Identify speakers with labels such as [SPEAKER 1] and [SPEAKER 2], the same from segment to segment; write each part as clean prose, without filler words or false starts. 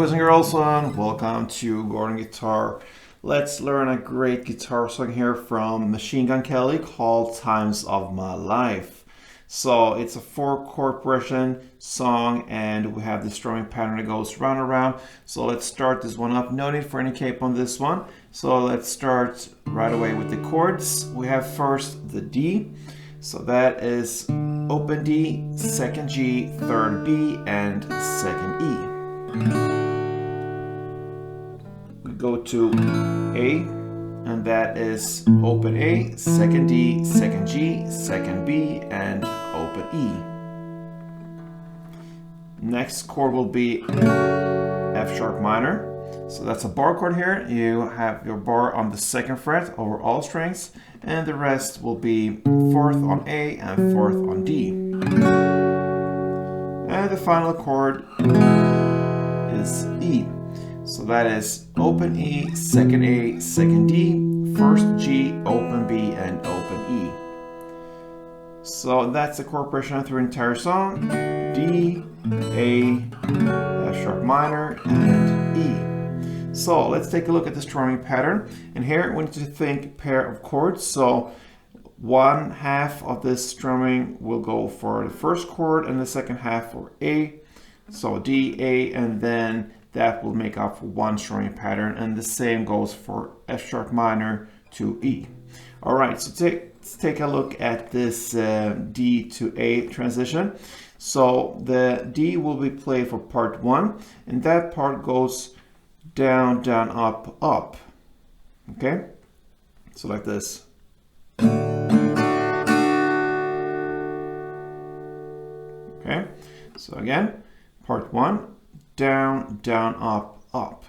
[SPEAKER 1] boys and girls, and welcome to Gordon Guitar. Let's learn a great guitar song here from Machine Gun Kelly called Times of My Life. So it's a 4-chord progression song, and we have the strumming pattern that goes round and round. So let's start this one up. No need for any cape on this one. So let's start right away with the chords. We have first the D. So that is open D, second G, third B, and second E. We go to A, and that is open A, second D, second G, second B, and open E. Next chord will be F sharp minor. So that's a bar chord here. You have your bar on the second fret over all strings, and the rest will be fourth on A and fourth on D. And the final chord is E. So that is open E, second A, second D, first G, open B, and open E. So that's the chord progression through the entire song. D, A, F sharp minor, and E. So let's take a look at the strumming pattern. And here we need to think pair of chords. So one half of this strumming will go for the first chord and the second half for A. So D, A, and then that will make up for one strumming pattern, and the same goes for F sharp minor to E. All right, so let's take a look at this D to A transition. So the D will be played for part 1, and that part goes down, down, up, up. Okay, so like this. Okay, so again, part 1. Down, down, up, up.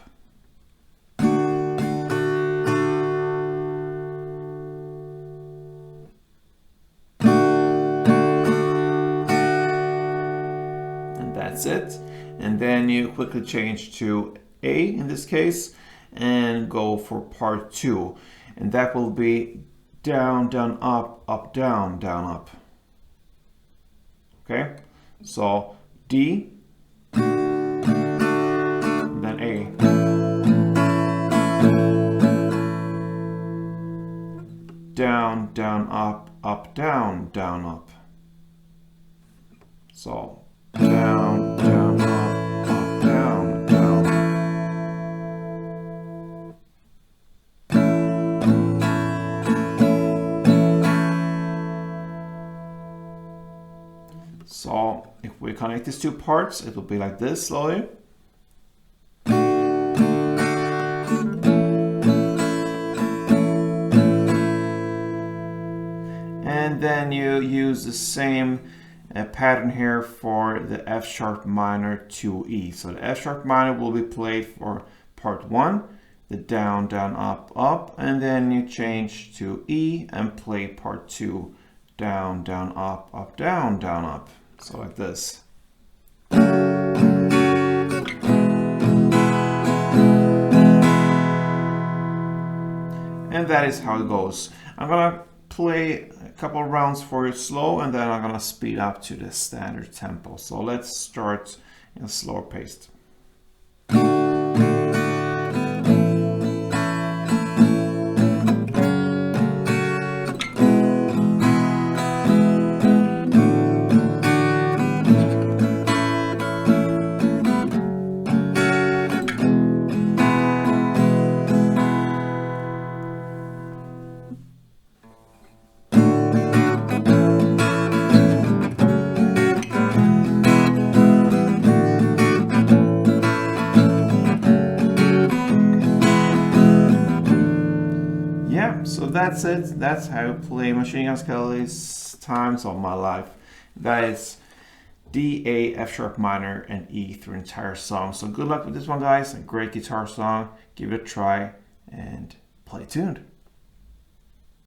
[SPEAKER 1] And that's it. And then you quickly change to A in this case and go for part 2. And that will be down, down, up, down, down, up. Okay, so D, then A. Down, down, up, down, down, up. So down, down, up, down, down. So if we connect these two parts, it will be like this slowly. And then you use the same pattern here for the F sharp minor to E. So the F sharp minor will be played for part 1, the down, down, up, up, and then you change to E and play part 2, down, down, up, down, down, up. So like this. And that is how it goes. I'm gonna play a couple of rounds for you slow, and then I'm gonna speed up to the standard tempo. So let's start in a slower pace. So that's it. That's how I play Machine Gun Kelly's Times of My Life. That is D, A, F sharp minor, and E through the entire song. So good luck with this one, guys. A great guitar song. Give it a try and play tuned.